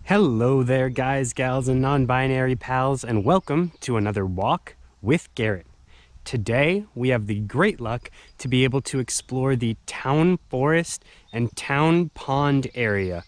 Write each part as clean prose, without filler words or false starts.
Hello there, guys, gals, and non-binary pals, and welcome to another walk with Garrett. Today, we have the great luck to be able to explore the town forest and town pond area.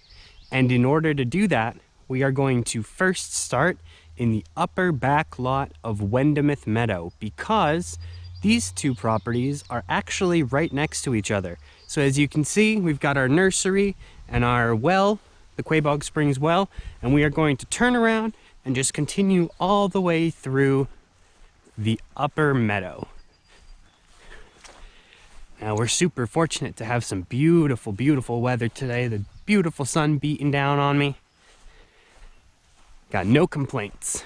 And in order to do that, we are going to first start in the upper back lot of Wendemouth Meadow, because these two properties are actually right next to each other. So as you can see, we've got our nursery and our well, the Quabog Springs well, and we are going to turn around and just continue all the way through the upper meadow. Now we're super fortunate to have some beautiful, beautiful weather today. The beautiful sun beating down on me. Got no complaints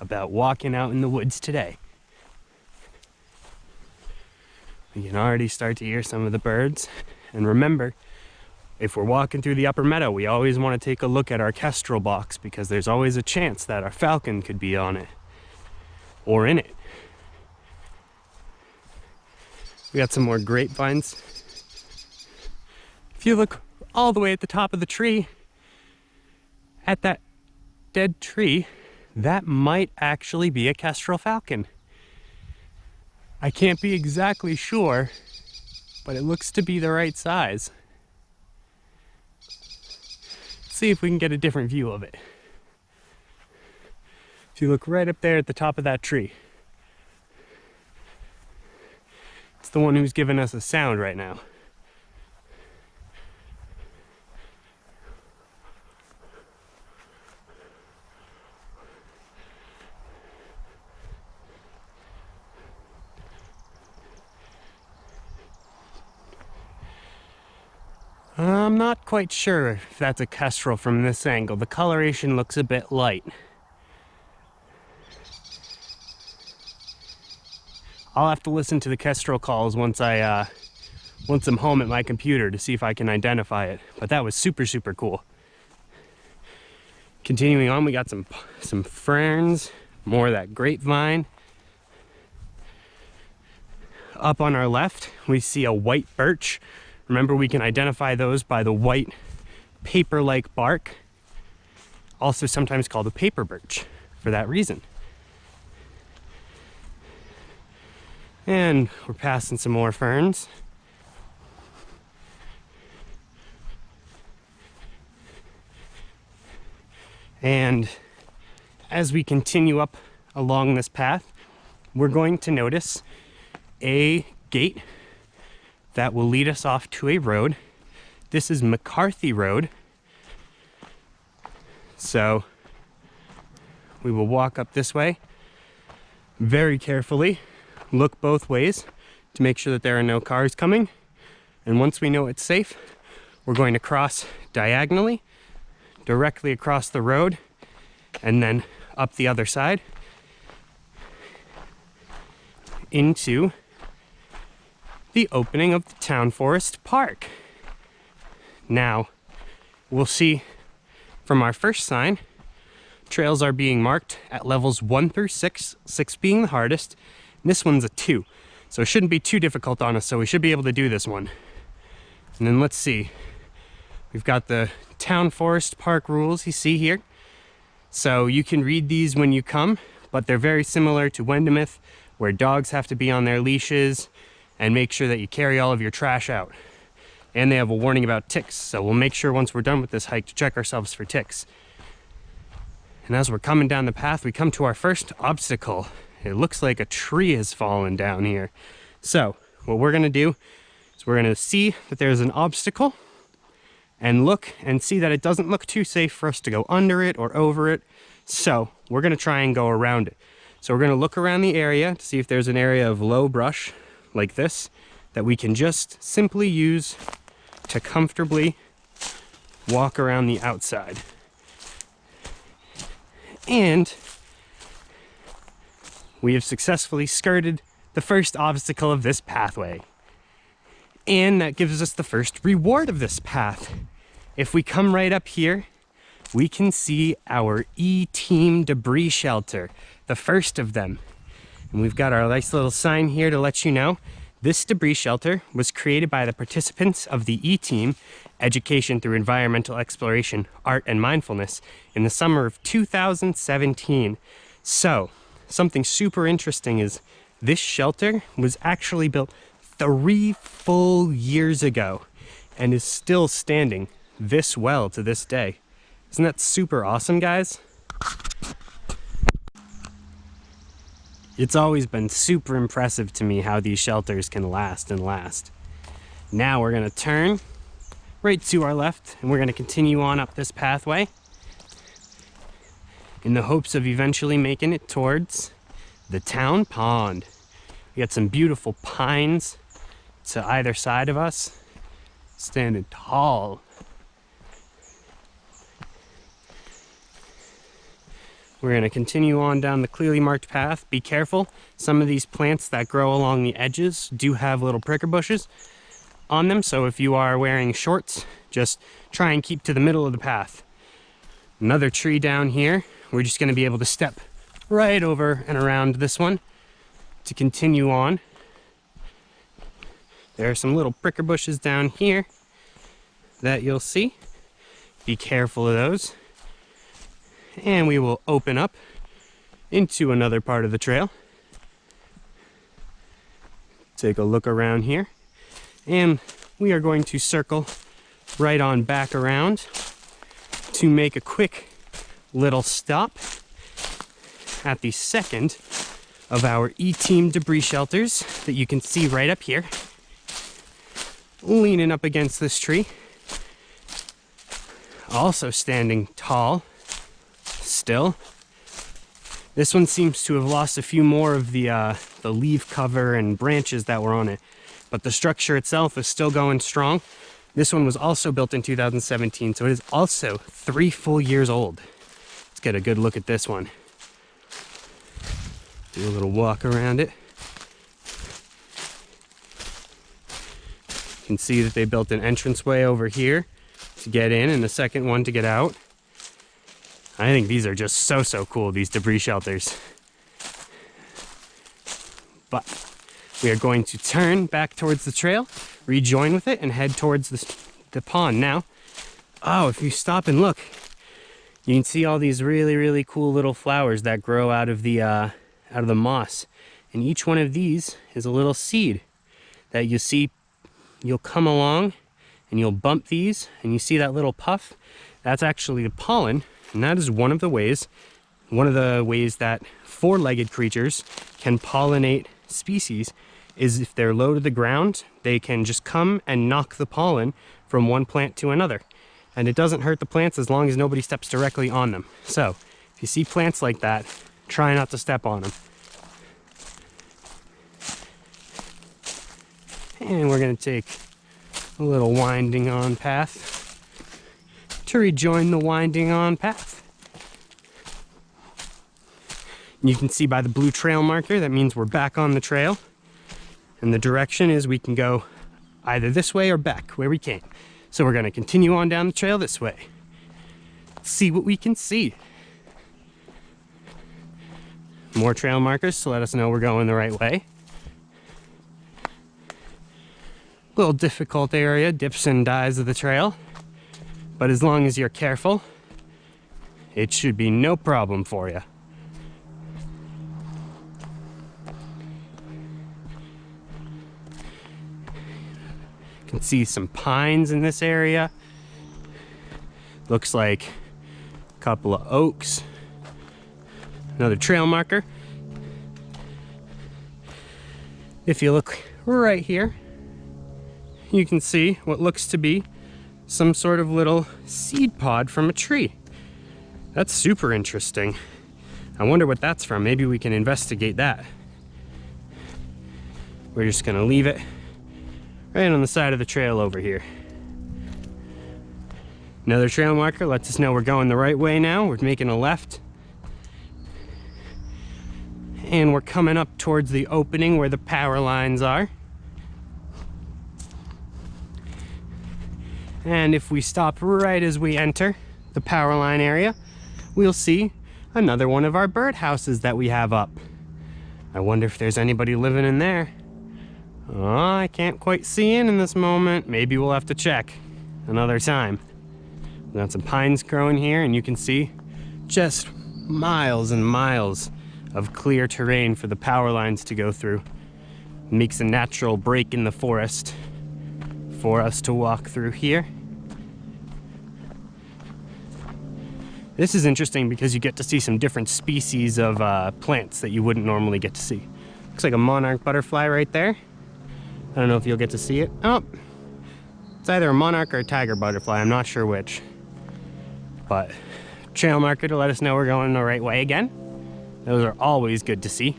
about walking out in the woods today. You can already start to hear some of the birds. And remember, if we're walking through the upper meadow, we always want to take a look at our kestrel box, because there's always a chance that our falcon could be on it or in it. We got some more grapevines. If you look all the way at the top of the tree, at that dead tree, that might actually be a kestrel falcon. I can't be exactly sure, but it looks to be the right size. See if we can get a different view of it. If you look right up there at the top of that tree, it's the one who's giving us a sound right now. I'm not quite sure if that's a kestrel from this angle. The coloration looks a bit light. I'll have to listen to the kestrel calls once I'm home at my computer to see if I can identify it. But that was super, super cool. Continuing on, we got some ferns, more of that grapevine. Up on our left, we see a white birch. Remember, we can identify those by the white paper-like bark, also sometimes called a paper birch for that reason. And we're passing some more ferns. And as we continue up along this path, we're going to notice a gate that will lead us off to a road. This is Mccarthy Road. So we will walk up this way very carefully, look both ways to make sure that there are no cars coming. And once we know it's safe, we're going to cross diagonally, directly across the road, and then up the other side into the opening of the Town Forest Park. Now, we'll see from our first sign, trails are being marked at levels 1 through 6, 6 being the hardest. And this one's a 2, so it shouldn't be too difficult on us, so we should be able to do this one. And then let's see. We've got the Town Forest Park rules you see here. So you can read these when you come, but they're very similar to Wendemouth, where dogs have to be on their leashes, and make sure that you carry all of your trash out. And they have a warning about ticks, so we'll make sure once we're done with this hike to check ourselves for ticks. And as we're coming down the path, we come to our first obstacle. It looks like a tree has fallen down here. So what we're gonna do is we're gonna see that there's an obstacle and look and see that it doesn't look too safe for us to go under it or over it. So we're gonna try and go around it. So we're gonna look around the area to see if there's an area of low brush like this that we can just simply use to comfortably walk around the outside. And we have successfully skirted the first obstacle of this pathway. And that gives us the first reward of this path. If we come right up here, we can see our E-Team debris shelter, the first of them. And we've got our nice little sign here to let you know This debris shelter was created by the participants of the E-Team, Education Through Environmental Exploration, Art and Mindfulness, in the summer of 2017. So, something super interesting is this shelter was actually built 3 full years ago and is still standing this well to this day. Isn't that super awesome, guys? It's always been super impressive to me how these shelters can last and last. Now we're gonna turn right to our left and we're gonna continue on up this pathway in the hopes of eventually making it towards the town pond. We got some beautiful pines to either side of us, standing tall. We're going to continue on down the clearly marked path. Be careful. Some of these plants that grow along the edges do have little pricker bushes on them, so if you are wearing shorts, just try and keep to the middle of the path. Another tree down here. We're just going to be able to step right over and around this one to continue on. There are some little pricker bushes down here that you'll see. Be careful of those. And we will open up into another part of the trail. Take a look around here. And we are going to circle right on back around to make a quick little stop at the second of our E-Team debris shelters that you can see right up here, leaning up against this tree. Also standing tall. Still, this one seems to have lost a few more of the leaf cover and branches that were on it, but the structure itself is still going strong. This one was also built in 2017, so it is also 3 full years old. Let's get a good look at this one. Do a little walk around it. You can see that they built an entranceway over here to get in and a second one to get out. I think these are just so cool, these debris shelters. But we are going to turn back towards the trail, rejoin with it, and head towards the pond now. Oh, if you stop and look, you can see all these really cool little flowers that grow out of the moss. And each one of these is a little seed that you see. You'll come along and you'll bump these, and you see that little puff? That's actually the pollen. And that is one of the ways that 4-legged creatures can pollinate species is if they're low to the ground, they can just come and knock the pollen from one plant to another. And it doesn't hurt the plants as long as nobody steps directly on them. So if you see plants like that, try not to step on them. And we're going to take a little winding on path to rejoin the winding on path. You can see by the blue trail marker, that means we're back on the trail. And the direction is we can go either this way or back where we came. So we're going to continue on down the trail this way. See what we can see. More trail markers to let us know we're going the right way. Little difficult area, dips and dives of the trail. But as long as you're careful, it should be no problem for you. You can see some pines in this area. Looks like a couple of oaks. Another trail marker. If you look right here, you can see what looks to be some sort of little seed pod from a tree. That's super interesting. I wonder what that's from. Maybe we can investigate that. We're just gonna leave it right on the side of the trail over here. Another trail marker lets us know we're going the right way now. We're making a left. And we're coming up towards the opening where the power lines are. And if we stop right as we enter the power line area, we'll see another one of our birdhouses that we have up. I wonder if there's anybody living in there. Oh, I can't quite see in this moment. Maybe we'll have to check another time. We've got some pines growing here, and you can see just miles and miles of clear terrain for the power lines to go through. It makes a natural break in the forest for us to walk through here. This is interesting because you get to see some different species of plants that you wouldn't normally get to see. Looks like a monarch butterfly right there. I don't know if you'll get to see it. Oh, it's either a monarch or a tiger butterfly. I'm not sure which. But trail marker to let us know we're going the right way again. Those are always good to see.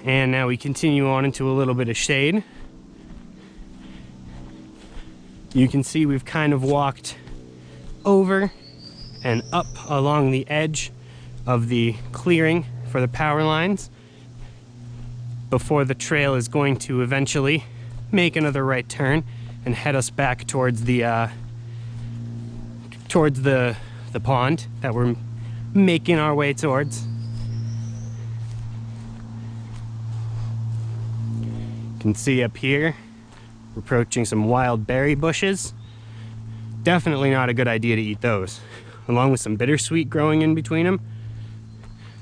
And now we continue on into a little bit of shade. You can see we've kind of walked over and up along the edge of the clearing for the power lines before the trail is going to eventually make another right turn and head us back towards the pond that we're making our way towards. You can see up here we're approaching some wild berry bushes. Definitely not a good idea to eat those, along with some bittersweet growing in between them.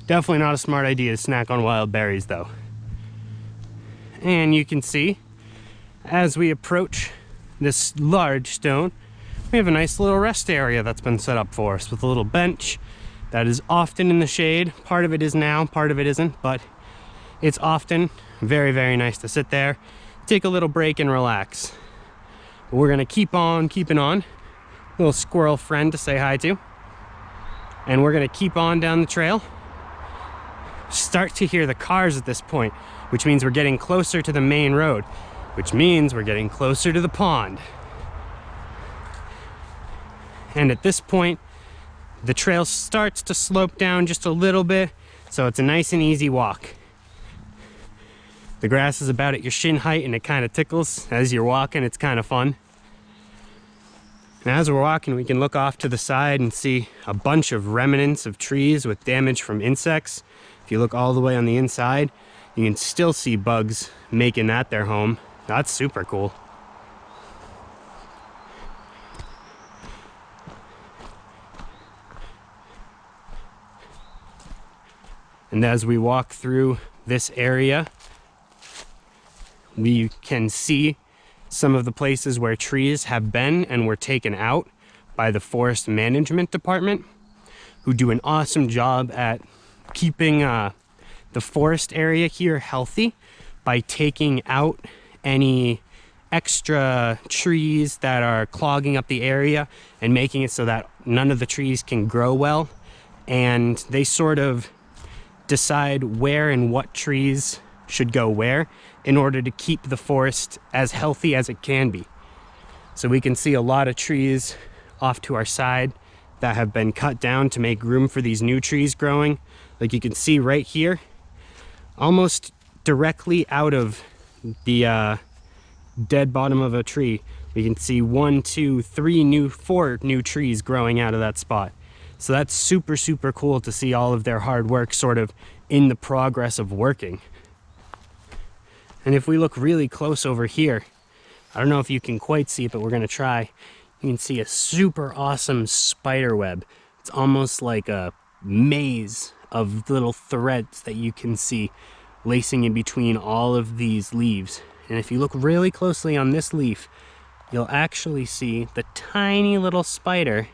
Definitely not a smart idea to snack on wild berries though. And you can see as we approach this large stone, we have a nice little rest area that's been set up for us with a little bench that is often in the shade. Part of it is now, part of it isn't, but it's often very, very nice to sit there, take a little break and relax. But we're gonna keep on keeping on. Little squirrel friend to say hi to. And we're gonna keep on down the trail. Start to hear the cars at this point, which means we're getting closer to the main road, which means we're getting closer to the pond. And at this point, the trail starts to slope down just a little bit, so it's a nice and easy walk. The grass is about at your shin height and it kind of tickles as you're walking. It's kind of fun. And as we're walking, we can look off to the side and see a bunch of remnants of trees with damage from insects. If you look all the way on the inside, you can still see bugs making that their home. That's super cool. And as we walk through this area, we can see some of the places where trees have been and were taken out by the forest management department, who do an awesome job at keeping the forest area here healthy by taking out any extra trees that are clogging up the area and making it so that none of the trees can grow well. And they sort of decide where and what trees should go where in order to keep the forest as healthy as it can be. So we can see a lot of trees off to our side that have been cut down to make room for these new trees growing. Like you can see right here, almost directly out of the dead bottom of a tree, we can see 1, 2, 3, 4 new trees growing out of that spot. So that's super, super cool to see all of their hard work sort of in the progress of working. And if we look really close over here, I don't know if you can quite see it, but we're gonna try. You can see a super awesome spider web. It's almost like a maze of little threads that you can see lacing in between all of these leaves. And if you look really closely on this leaf, you'll actually see the tiny little spider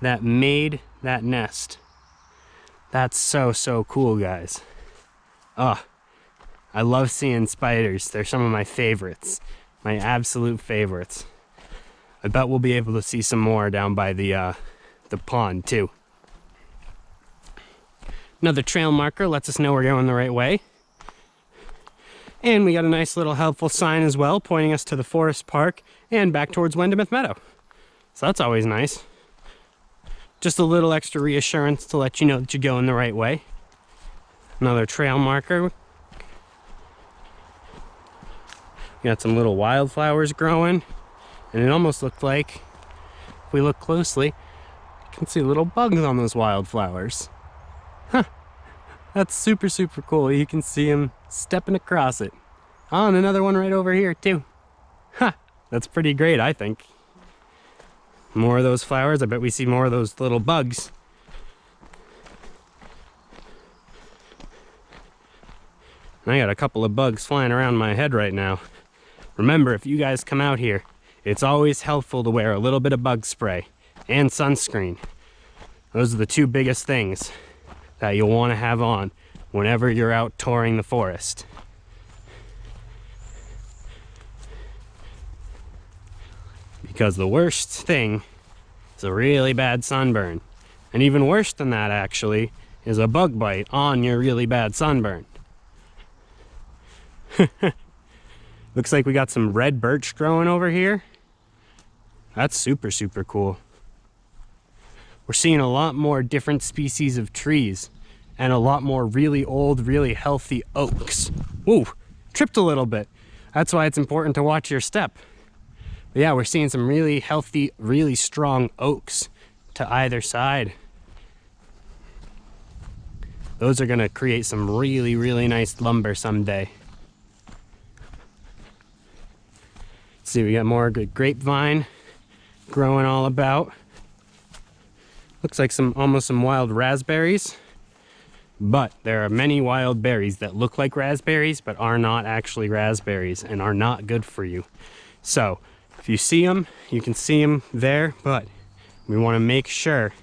that made that nest. That's so, so cool, guys. Oh, I love seeing spiders. They're some of my favorites, my absolute favorites. I bet we'll be able to see some more down by the pond too. Another trail marker lets us know we're going the right way. And we got a nice little helpful sign as well, pointing us to the forest park and back towards Wendemouth Meadow. So that's always nice. Just a little extra reassurance to let you know that you're going the right way. Another trail marker. We got some little wildflowers growing, and it almost looked like, if we look closely, you can see little bugs on those wildflowers. Huh, That's super, super cool. You can see him stepping across it. Oh, and another one right over here too. Ha! That's pretty great, I think. More of those flowers. I bet we see more of those little bugs. I got a couple of bugs flying around my head right now. Remember, if you guys come out here, it's always helpful to wear a little bit of bug spray and sunscreen. Those are the two biggest things that you'll want to have on whenever you're out touring the forest. Because the worst thing is a really bad sunburn. And even worse than that, actually, is a bug bite on your really bad sunburn. Looks like we got some red birch growing over here. That's super, super cool. We're seeing a lot more different species of trees and a lot more really old, really healthy oaks. Woo, tripped a little bit. That's why it's important to watch your step. But yeah, we're seeing some really healthy, really strong oaks to either side. Those are gonna create some really, really nice lumber someday. Let's see, we got more good grapevine growing all about. Looks like almost some wild raspberries. But there are many wild berries that look like raspberries but are not actually raspberries and are not good for you. So if you see them, you can see them there, but we want to make sure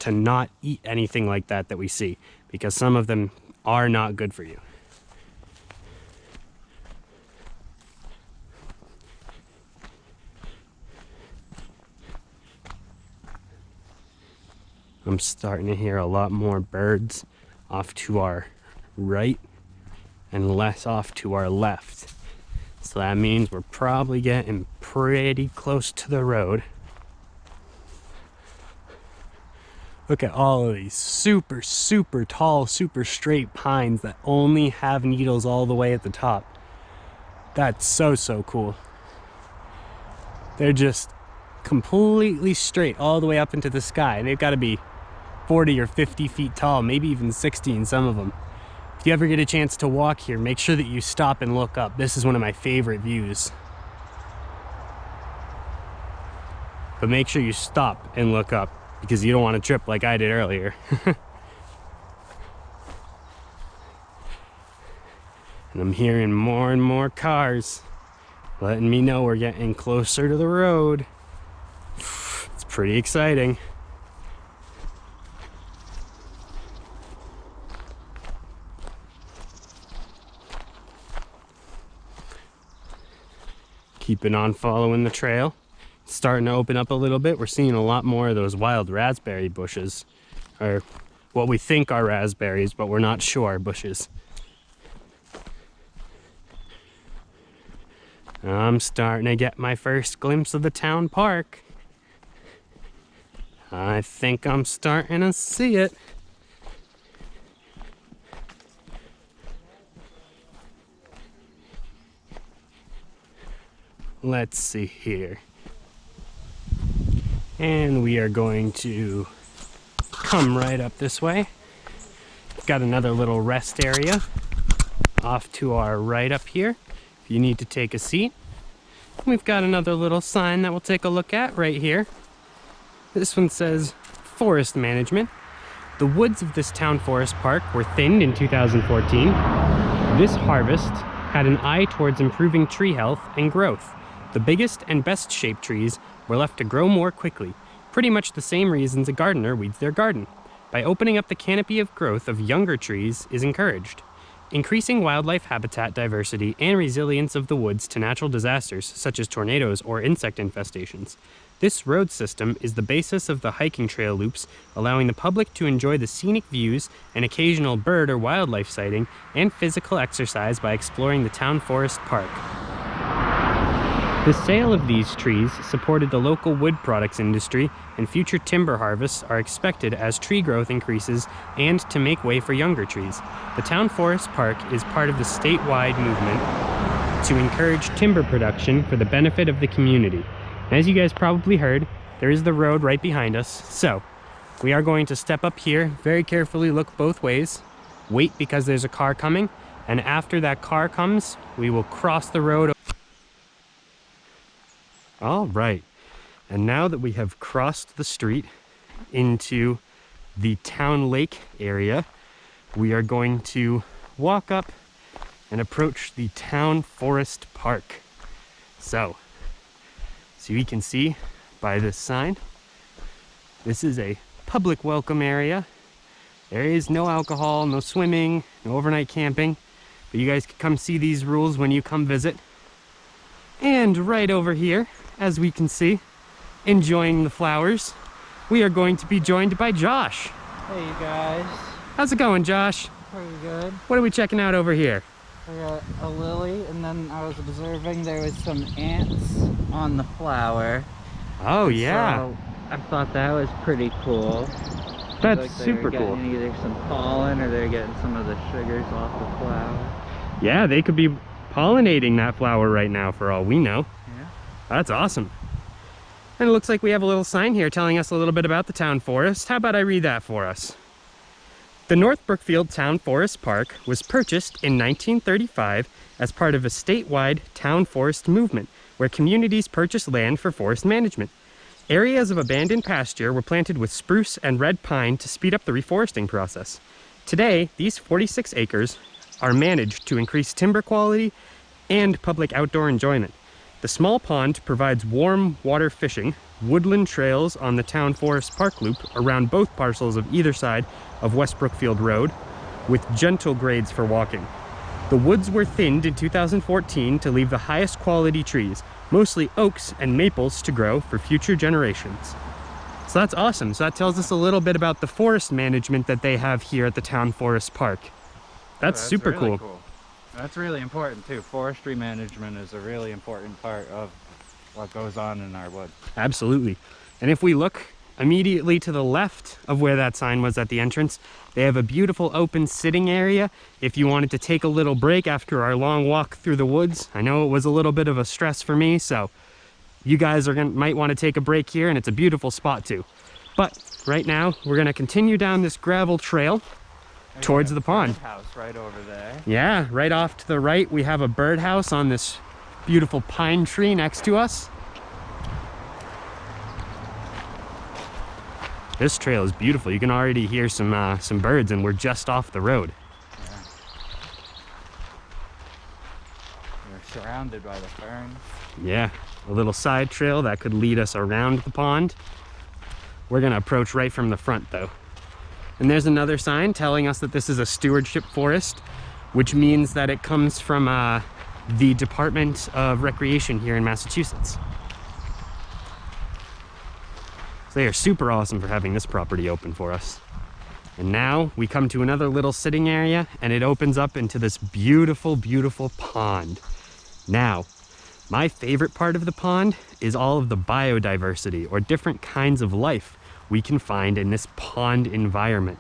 to not eat anything like that we see, because some of them are not good for you. I'm starting to hear a lot more birds off to our right and less off to our left. So that means we're probably getting pretty close to the road. Look at all of these super, super tall, super straight pines that only have needles all the way at the top. That's so, so cool. They're just completely straight all the way up into the sky. They've got to be 40 or 50 feet tall, maybe even 60 in some of them. If you ever get a chance to walk here, make sure that you stop and look up. This is one of my favorite views. But make sure you stop and look up, because you don't want to trip like I did earlier. And I'm hearing more and more cars letting me know we're getting closer to the road. It's pretty exciting. Keeping on following the trail. It's starting to open up a little bit. We're seeing a lot more of those wild raspberry bushes, or what we think are raspberries, but we're not sure bushes. I'm starting to get my first glimpse of the town park. I think I'm starting to see it. Let's see here. And we are going to come right up this way. Got another little rest area off to our right up here if you need to take a seat. We've got another little sign that we'll take a look at right here. This one says Forest Management. The woods of this town forest park were thinned in 2014. This harvest had an eye towards improving tree health and growth. The biggest and best shaped trees were left to grow more quickly, pretty much the same reasons a gardener weeds their garden. By opening up the canopy of growth of younger trees is encouraged. Increasing wildlife habitat diversity and resilience of the woods to natural disasters such as tornadoes or insect infestations. This road system is the basis of the hiking trail loops, allowing the public to enjoy the scenic views and occasional bird or wildlife sighting and physical exercise by exploring the town forest park. The sale of these trees supported the local wood products industry, and future timber harvests are expected as tree growth increases and to make way for younger trees. The town forest park is part of the statewide movement to encourage timber production for the benefit of the community. As you guys probably heard, there is the road right behind us, so we are going to step up here, very carefully look both ways, wait because there's a car coming, and after that car comes, we will cross the road. All right, and now that we have crossed the street into the town lake area, we are going to walk up and approach the town forest park. So you can see by this sign, this is a public welcome area. There is no alcohol, no swimming, no overnight camping, but you guys can come see these rules when you come visit. And right over here, as we can see, enjoying the flowers, we are going to be joined by Josh. Hey you guys. How's it going, Josh? Pretty good. What are we checking out over here? I got a lily, and then I was observing there was some ants on the flower. Oh yeah. So I thought that was pretty cool. That's like super cool. Either some pollen or they're getting some of the sugars off the flower. Yeah, they could be pollinating that flower right now for all we know. Yeah. That's awesome. And it looks like we have a little sign here telling us a little bit about the town forest. How about I read that for us? The North Brookfield Town Forest Park was purchased in 1935 as part of a statewide town forest movement where communities purchased land for forest management. Areas of abandoned pasture were planted with spruce and red pine to speed up the reforesting process. Today, these 46 acres are managed to increase timber quality and public outdoor enjoyment. The small pond provides warm water fishing, woodland trails on the town forest park loop around both parcels of either side of West Brookfield Road, with gentle grades for walking. The woods were thinned in 2014 to leave the highest quality trees, mostly oaks and maples, to grow for future generations. So that's awesome. So that tells us a little bit about the forest management that they have here at the town forest park. That's super really cool. That's really important too. Forestry management is a really important part of what goes on in our woods. Absolutely. And if we look immediately to the left of where that sign was at the entrance, they have a beautiful open sitting area if you wanted to take a little break after our long walk through the woods. I know it was a little bit of a stress for me, so you guys might want to take a break here, and it's a beautiful spot too. But right now we're going to continue down this gravel trail towards the pond. House right over there. Yeah, right off to the right we have a birdhouse on this beautiful pine tree next to us. This trail is beautiful. You can already hear some birds, and we're just off the road. Yeah. We're surrounded by the ferns. Yeah, a little side trail that could lead us around the pond. We're gonna approach right from the front though. And there's another sign telling us that this is a stewardship forest, which means that it comes from the Department of Recreation here in Massachusetts. So they are super awesome for having this property open for us. And now we come to another little sitting area, and it opens up into this beautiful, beautiful pond. Now, my favorite part of the pond is all of the biodiversity, or different kinds of life we can find in this pond environment.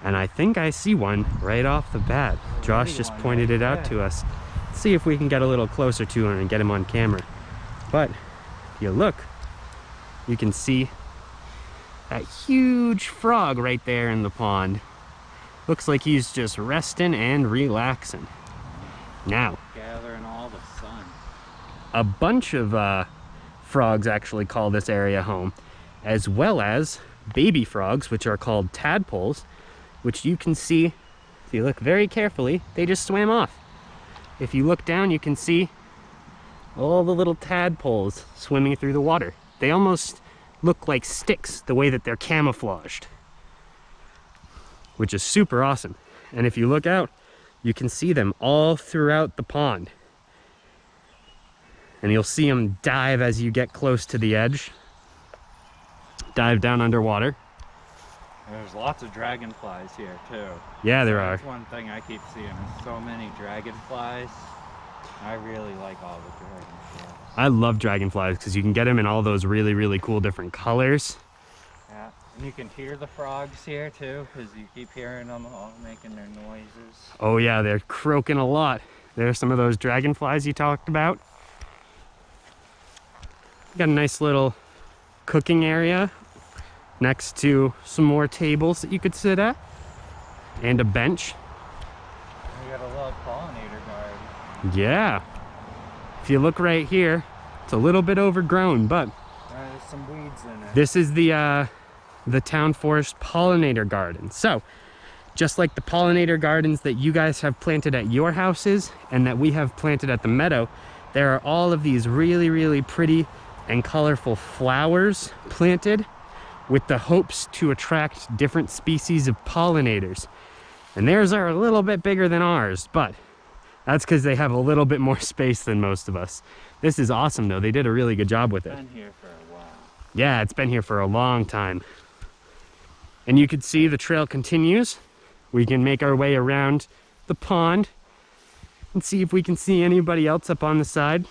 And I think I see one right off the bat. Josh just pointed it out to us. Let's see if we can get a little closer to him and get him on camera. But if you look, you can see that huge frog right there in the pond. Looks like he's just resting and relaxing. Now, gathering all the sun. A bunch of frogs actually call this area home, as well as baby frogs, which are called tadpoles, which you can see, if you look very carefully, they just swam off. If you look down, you can see all the little tadpoles swimming through the water. They almost look like sticks, the way that they're camouflaged, which is super awesome. And if you look out, you can see them all throughout the pond. And you'll see them dive as you get close to the edge. Dive down underwater. There's lots of dragonflies here too. Yeah, there are. That's one thing I keep seeing is so many dragonflies. I really like all the dragonflies. I love dragonflies because you can get them in all those really, really cool different colors. Yeah, and you can hear the frogs here too, because you keep hearing them all making their noises. Oh yeah, they're croaking a lot. There's some of those dragonflies you talked about. Got a nice little cooking area next to some more tables that you could sit at, and a bench. Yeah. If you look right here, it's a little bit overgrown, but There's some weeds in it. this is the town forest pollinator garden. So, just like the pollinator gardens that you guys have planted at your houses and that we have planted at the meadow, there are all of these really, really pretty and colorful flowers planted with the hopes to attract different species of pollinators. And theirs are a little bit bigger than ours, but that's because they have a little bit more space than most of us. This is awesome though. They did a really good job with it. It's been here for a while. Yeah, it's been here for a long time. And you can see the trail continues. We can make our way around the pond and see if we can see anybody else up on the side.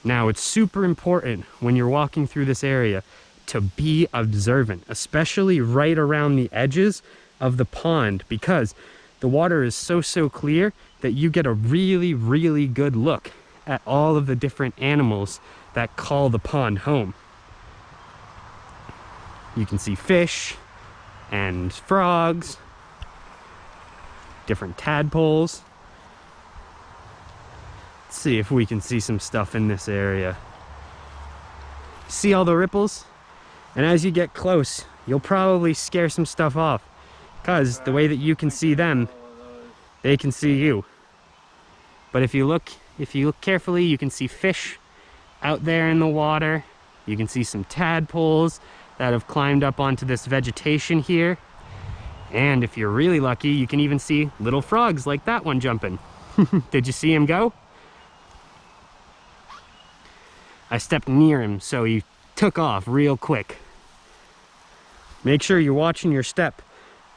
Now, it's super important when you're walking through this area to be observant, especially right around the edges of the pond, because the water is so clear that you get a really, really good look at all of the different animals that call the pond home. You can see fish and frogs, different tadpoles. Let's see if we can see some stuff in this area. See all the ripples? And as you get close, you'll probably scare some stuff off, because the way that you can see them, they can see you. But if you look carefully, you can see fish out there in the water. You can see some tadpoles that have climbed up onto this vegetation here. And if you're really lucky, you can even see little frogs like that one jumping. Did you see him go? I stepped near him, so he took off real quick. Make sure you're watching your step,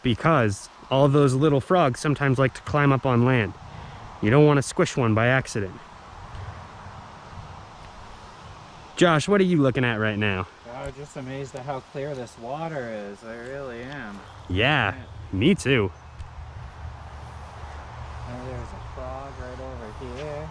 because all those little frogs sometimes like to climb up on land. You don't want to squish one by accident. Josh, what are you looking at right now? I'm just amazed at how clear this water is. I really am. Yeah, me too. Oh, there's a frog right over here.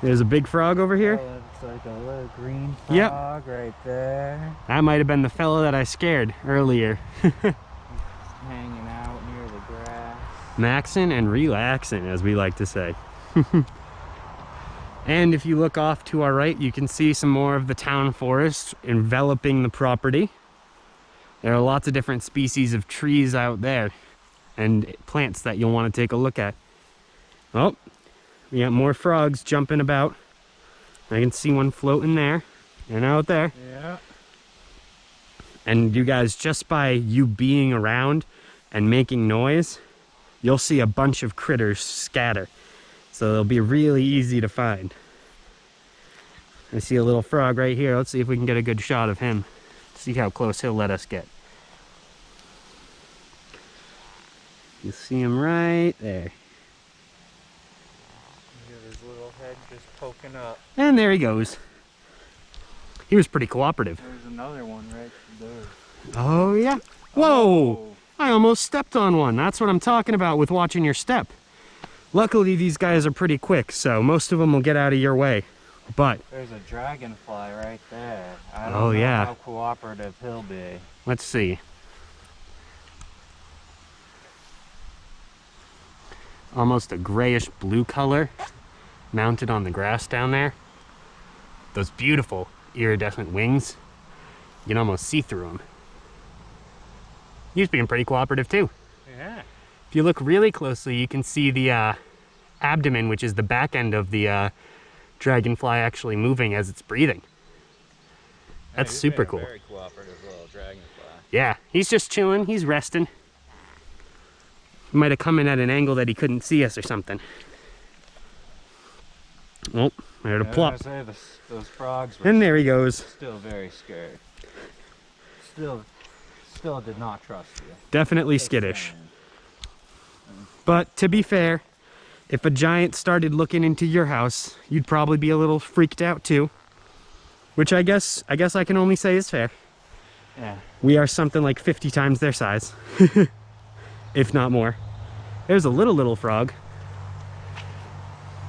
There's a big frog over here? Oh, it's like a little green Yep. frog right there. That might have been the fella that I scared earlier. Hanging out near the grass. Maxing and relaxing, as we like to say. And if you look off to our right, you can see some more of the town forest enveloping the property. There are lots of different species of trees out there and plants that you'll want to take a look at. Oh, we got more frogs jumping about. I can see one floating there and out there. Yeah. And you guys, just by you being around and making noise, you'll see a bunch of critters scatter. So they'll be really easy to find. I see a little frog right here. Let's see if we can get a good shot of him. See how close he'll let us get. You see him right there. His little head just poking up. And there he goes. He was pretty cooperative. There's another one right there. Oh yeah. Whoa! Oh. I almost stepped on one. That's what I'm talking about with watching your step. Luckily, these guys are pretty quick, so most of them will get out of your way. But There's a dragonfly right there. I don't Oh, know yeah. how cooperative he'll be. let's see. Almost a grayish blue color mounted on the grass down there. Those beautiful iridescent wings. You can almost see through them. He's being pretty cooperative too. Yeah. If you look really closely, you can see the abdomen, which is the back end of the dragonfly, actually moving as it's breathing. That's super cool. Very cooperative little dragonfly. Yeah, he's just chilling. He's resting. He might have come in at an angle that he couldn't see us or something. Oh, I heard a plop. Those frogs were And there he goes. still very scared. Still did not trust you. Definitely Just skittish. saying. But to be fair, if a giant started looking into your house, you'd probably be a little freaked out too. Which I guess I can only say is fair. Yeah. We are something like 50 times their size. If not more. There's a little frog.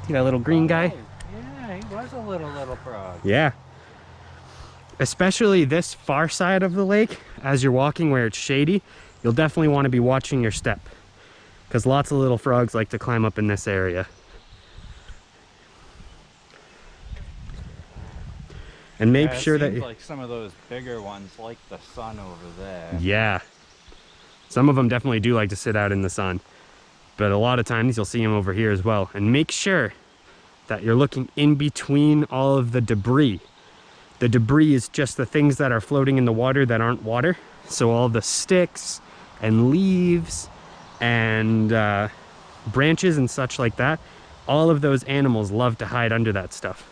See that little green guy? Yeah, he was a little frog. Yeah. Especially this far side of the lake, as you're walking where it's shady, you'll definitely want to be watching your step, because lots of little frogs like to climb up in this area. And make Yeah, it sure that... seems like some of those bigger ones like the sun over there. Yeah. Some of them definitely do like to sit out in the sun. But a lot of times you'll see them over here as well. And make sure that you're looking in between all of the debris. The debris is just the things that are floating in the water that aren't water. So all the sticks and leaves and branches and such like that, all of those animals love to hide under that stuff.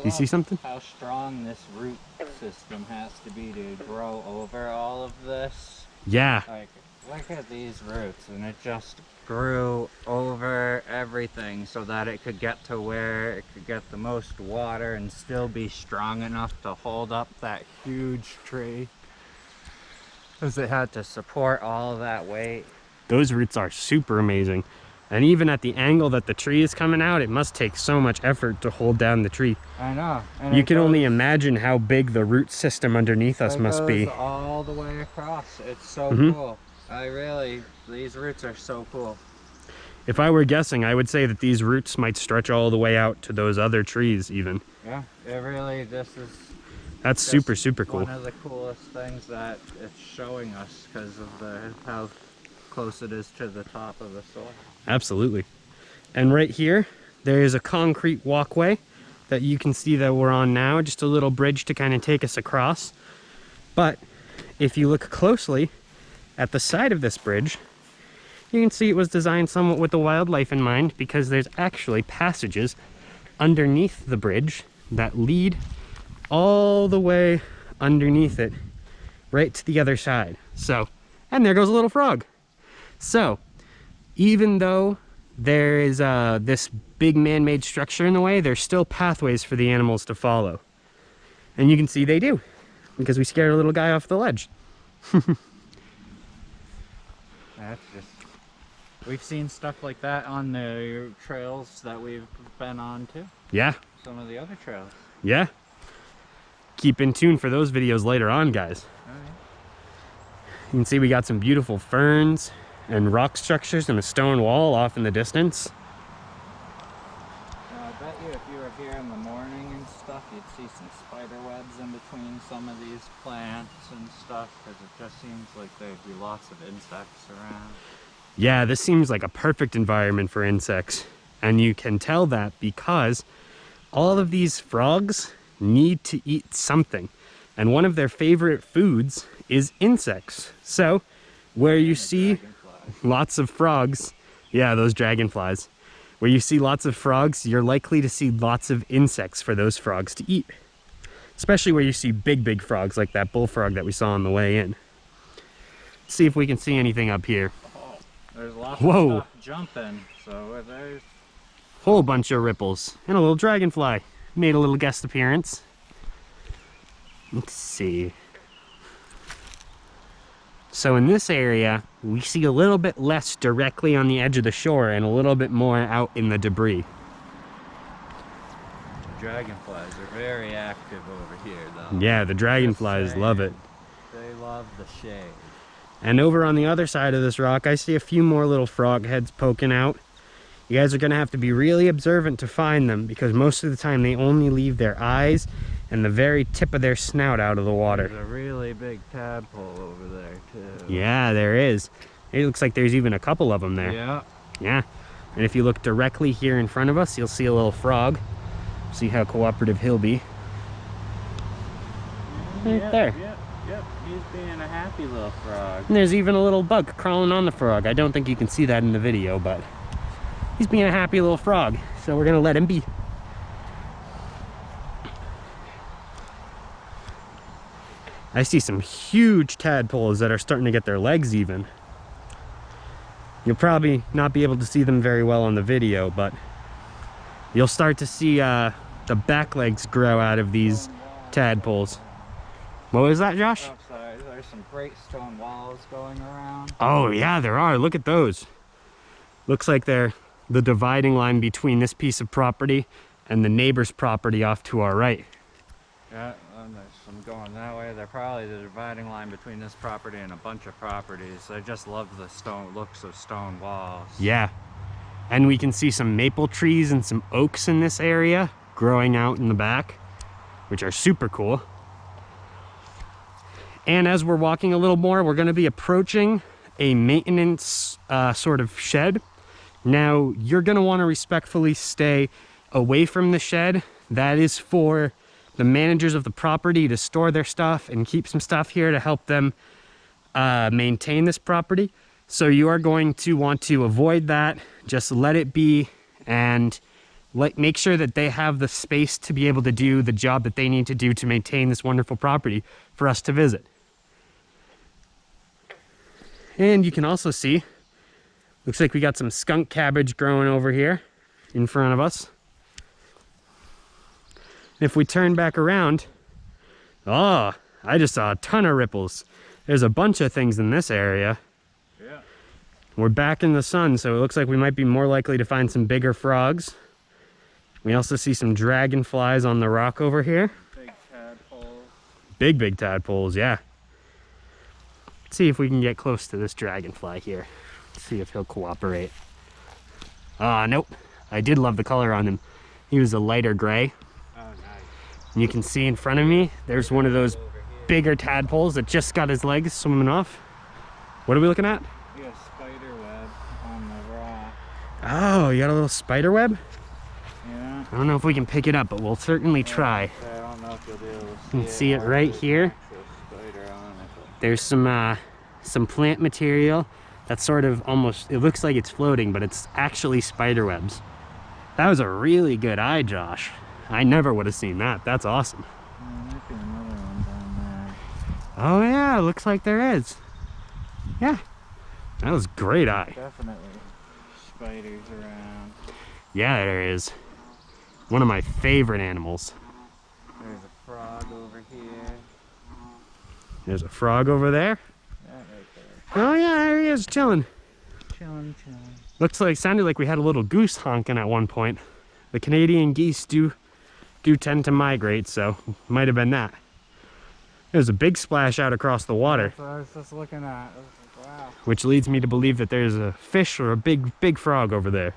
You see something? How strong this root system has to be to grow over all of this. Yeah. Like, look at these roots, and it just grew over everything so that it could get to where it could get the most water and still be strong enough to hold up that huge tree. Because it had to support all of that weight. Those roots are super amazing. And even at the angle that the tree is coming out, it must take so much effort to hold down the tree. I know. And you can only imagine how big the root system underneath us must be. All the way across. It's so cool. These roots are so cool. If I were guessing, I would say that these roots might stretch all the way out to those other trees even. Yeah, That's super, super cool. One of the coolest things that it's showing us because of how close it is to the top of the soil. Absolutely. And right here, there is a concrete walkway that you can see that we're on now, just a little bridge to kind of take us across. But if you look closely at the side of this bridge, you can see it was designed somewhat with the wildlife in mind, because there's actually passages underneath the bridge that lead all the way underneath it right to the other side. So, and there goes a little frog. So even though there is this big man-made structure in the way, there's still pathways for the animals to follow. And you can see they do, because we scared a little guy off the ledge. That's just... We've seen stuff like that on the trails that we've been on too. Yeah. Some of the other trails. Yeah. Keep in tune for those videos later on, guys. Oh, yeah. You can see we got some beautiful ferns and rock structures and a stone wall off in the distance. I bet you if you were here in the morning and stuff, you'd see some spider webs in between some of these plants and stuff, because it just seems like there'd be lots of insects around. Yeah, this seems like a perfect environment for insects. And you can tell that because all of these frogs need to eat something. And one of their favorite foods is insects. So where you see lots of frogs, yeah, those dragonflies, where you see lots of frogs, you're likely to see lots of insects for those frogs to eat. Especially where you see big frogs like that bullfrog that we saw on the way in. Let's see if we can see anything up here. There's lots of stuff jumping, so there's whole bunch of ripples. And a little dragonfly made a little guest appearance. Let's see. So in this area, we see a little bit less directly on the edge of the shore and a little bit more out in the debris. Dragonflies are very active over here, though. Yeah, the dragonflies love it. They love the shade. And over on the other side of this rock, I see a few more little frog heads poking out. You guys are going to have to be really observant to find them, because most of the time they only leave their eyes and the very tip of their snout out of the water. There's a really big tadpole over there, too. Yeah, there is. It looks like there's even a couple of them there. Yeah. Yeah. And if you look directly here in front of us, you'll see a little frog. See how cooperative he'll be. Right there. Yep, he's being a happy little frog. And there's even a little bug crawling on the frog. I don't think you can see that in the video, but he's being a happy little frog. So we're gonna let him be. I see some huge tadpoles that are starting to get their legs even. You'll probably not be able to see them very well on the video, but you'll start to see the back legs grow out of these tadpoles. What was that, Josh? Oh, sorry. There's some great stone walls going around. Oh yeah, there are. Look at those. Looks like they're the dividing line between this piece of property and the neighbor's property off to our right. Yeah, and there's some going that way. They're probably the dividing line between this property and a bunch of properties. I just love the looks of stone walls. Yeah. And we can see some maple trees and some oaks in this area growing out in the back. which are super cool. And as we're walking a little more, we're going to be approaching a maintenance sort of shed. Now, you're going to want to respectfully stay away from the shed. That is for the managers of the property to store their stuff and keep some stuff here to help them maintain this property. So you are going to want to avoid that. Just let it be and make sure that they have the space to be able to do the job that they need to do to maintain this wonderful property for us to visit. And you can also see, looks like we got some skunk cabbage growing over here in front of us. If we turn back around, oh, I just saw a ton of ripples. There's a bunch of things in this area. Yeah. We're back in the sun, so it looks like we might be more likely to find some bigger frogs. We also see some dragonflies on the rock over here. Big tadpoles. Big tadpoles, yeah. Let's see if we can get close to this dragonfly here. See if he'll cooperate. Ah, nope. I did love the color on him. He was a lighter gray. Oh, nice. And you can see in front of me, there's one of those bigger tadpoles that just got his legs swimming off. What are we looking at? You got a spider web on the rock. Oh, you got a little spider web? Yeah. I don't know if we can pick it up, but we'll certainly try. I don't know if you'll be able to see You can see it right here. Spider on it, but... There's some plant material that's sort of almost, it looks like it's floating, but it's actually spider webs. That was a really good eye, Josh. I never would have seen that. That's awesome. There might be another one down there. Oh yeah, looks like there is. Yeah, that was a great eye. Definitely spiders around. Yeah, there is. One of my favorite animals. There's a frog over here. There's a frog over there. That right there. Oh yeah, there he is, chilling. Chilling. Sounded like we had a little goose honking at one point. The Canadian geese do tend to migrate, so might have been that. There's a big splash out across the water. That's what I was just looking at. I was like, wow. Which leads me to believe that there's a fish or a big frog over there.